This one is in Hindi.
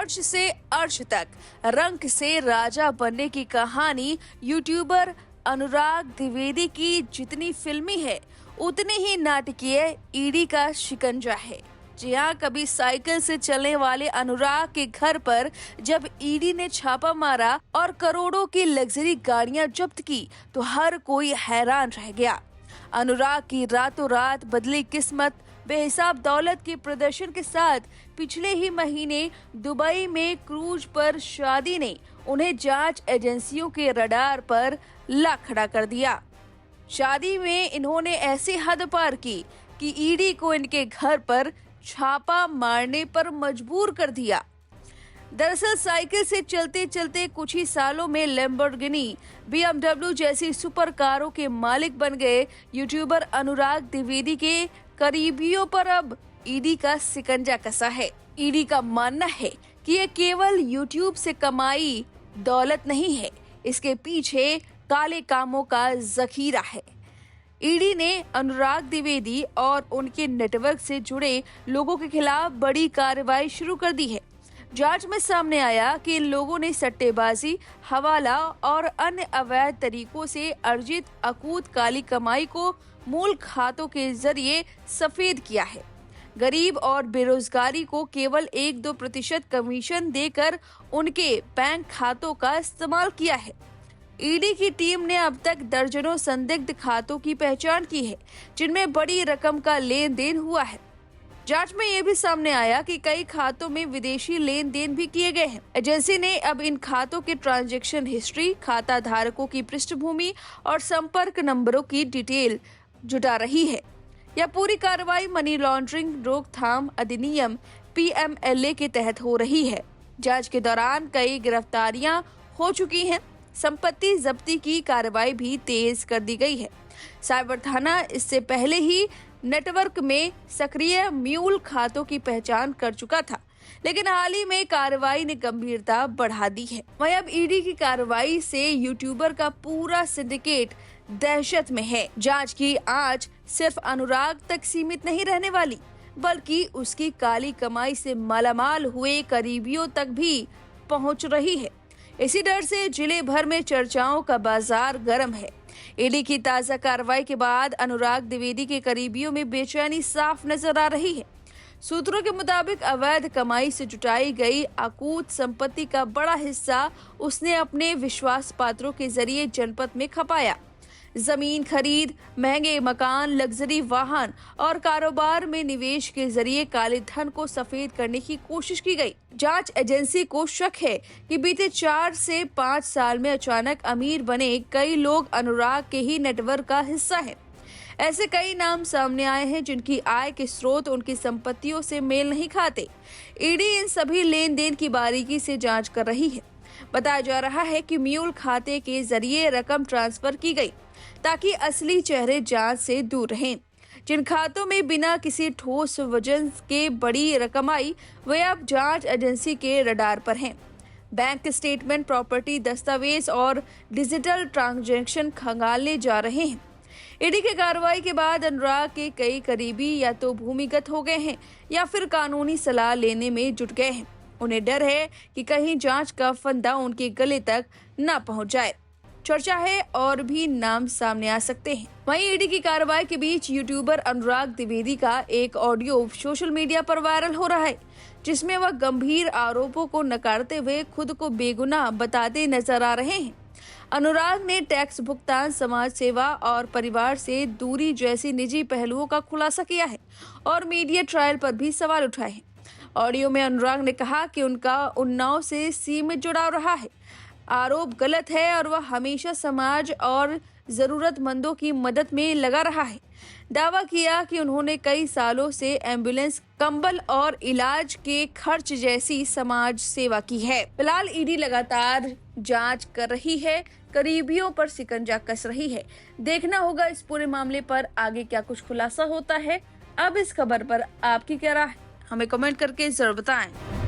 फर्श से अर्श तक रंक से राजा बनने की कहानी यूट्यूबर अनुराग द्विवेदी की जितनी फिल्मी है उतनी ही नाटकीय ईडी का शिकंजा है। जी हाँ, कभी साइकिल से चलने वाले अनुराग के घर पर जब ईडी ने छापा मारा और करोड़ों की लग्जरी गाड़ियां जब्त की तो हर कोई हैरान रह गया। अनुराग की रातों रात बदली किस्मत, बेहिसाब दौलत के प्रदर्शन के साथ पिछले ही महीने दुबई में क्रूज पर शादी ने उन्हें जांच एजेंसियों के रडार पर ला खड़ा कर दिया। शादी में इन्होंने ऐसी हद पार की कि ईडी को इनके घर पर छापा मारने पर मजबूर कर दिया। दरअसल साइकिल से चलते चलते कुछ ही सालों में लैम्बोर्गिनी, BMW जैसी सुपर कारों के मालिक बन गए यूट्यूबर अनुराग द्विवेदी के करीबियों पर अब ईडी का शिकंजा कसा है। ईडी का मानना है कि ये केवल यूट्यूब से कमाई दौलत नहीं है, इसके पीछे काले कामों का जखीरा है। ईडी ने अनुराग द्विवेदी और उनके नेटवर्क से जुड़े लोगों के खिलाफ बड़ी कार्रवाई शुरू कर दी है। जांच में सामने आया कि इन लोगों ने सट्टेबाजी, हवाला और अन्य अवैध तरीकों से अर्जित अकूत काली कमाई को मूल खातों के जरिए सफेद किया है। गरीब और बेरोजगारी को केवल 1-2% कमीशन देकर उनके बैंक खातों का इस्तेमाल किया है। ईडी की टीम ने अब तक दर्जनों संदिग्ध खातों की पहचान की है, जिनमें बड़ी रकम का लेन देन हुआ है। जांच में ये भी सामने आया कि कई खातों में विदेशी लेन देन भी किए गए हैं। एजेंसी ने अब इन खातों के ट्रांजैक्शन हिस्ट्री, खाता धारकों की पृष्ठभूमि और संपर्क नंबरों की डिटेल जुटा रही है। यह पूरी कार्रवाई मनी लॉन्ड्रिंग रोकथाम अधिनियम PMLA के तहत हो रही है। जांच के दौरान कई गिरफ्तारियां हो चुकी हैं। संपत्ति जब्ती की कार्रवाई भी तेज कर दी गई है। साइबर थाना इससे पहले ही नेटवर्क में सक्रिय म्यूल खातों की पहचान कर चुका था, लेकिन हाल ही में कार्रवाई ने गंभीरता बढ़ा दी है। वहीं अब ईडी की कार्रवाई से यूट्यूबर का पूरा सिंडिकेट दहशत में है। जांच की आंच सिर्फ अनुराग तक सीमित नहीं रहने वाली, बल्कि उसकी काली कमाई से मालामाल हुए करीबियों तक भी पहुंच रही है। इसी डर से जिले भर में चर्चाओं का बाजार गर्म है। ईडी की ताजा कार्रवाई के बाद अनुराग द्विवेदी के करीबियों में बेचैनी साफ नजर आ रही है। सूत्रों के मुताबिक अवैध कमाई से जुटाई गई अकूत संपत्ति का बड़ा हिस्सा उसने अपने विश्वास पात्रों के जरिए जनपद में खपाया। जमीन खरीद, महंगे मकान, लग्जरी वाहन और कारोबार में निवेश के जरिए काले धन को सफेद करने की कोशिश की गई। जांच एजेंसी को शक है कि बीते 4 से 5 साल में अचानक अमीर बने कई लोग अनुराग के ही नेटवर्क का हिस्सा हैं। ऐसे कई नाम सामने आए हैं जिनकी आय के स्रोत उनकी संपत्तियों से मेल नहीं खाते। ईडी इन सभी लेन देन की बारीकी से जांच कर रही है। बताया जा रहा है कि म्यूल खाते के जरिए रकम ट्रांसफर की गई ताकि असली चेहरे जांच से दूर रहें। जिन खातों में बिना किसी ठोस वजन के बड़ी रकम आई, वे अब जांच एजेंसी के रडार पर हैं। बैंक स्टेटमेंट, प्रॉपर्टी दस्तावेज और डिजिटल ट्रांजैक्शन खंगाले जा रहे हैं। ईडी की कार्रवाई के बाद अनुराग के कई करीबी या तो भूमिगत हो गए हैं या फिर कानूनी सलाह लेने में जुट गए हैं। उन्हें डर है कि कहीं जांच का फंदा उनके गले तक न पहुंच जाए। चर्चा है और भी नाम सामने आ सकते हैं। वहीं ईडी की कार्रवाई के बीच यूट्यूबर अनुराग द्विवेदी का एक ऑडियो सोशल मीडिया पर वायरल हो रहा है, जिसमें वह गंभीर आरोपों को नकारते हुए खुद को बेगुनाह बताते नजर आ रहे हैं। अनुराग ने टैक्स भुगतान, समाज सेवा और परिवार से दूरी जैसी निजी पहलुओं का खुलासा किया है और मीडिया ट्रायल पर भी सवाल उठाए हैं। ऑडियो में अनुराग ने कहा कि उनका उन्नाव से सीमित जुड़ाव रहा है, आरोप गलत है और वह हमेशा समाज और जरूरतमंदों की मदद में लगा रहा है। दावा किया कि उन्होंने कई सालों से एम्बुलेंस, कंबल और इलाज के खर्च जैसी समाज सेवा की है। फिलहाल ईडी लगातार जांच कर रही है, करीबियों पर शिकंजा कस रही है। देखना होगा इस पूरे मामले पर आगे क्या कुछ खुलासा होता है। अब इस खबर पर आपकी क्या राय है, हमें कमेंट करके जरूर बताएं।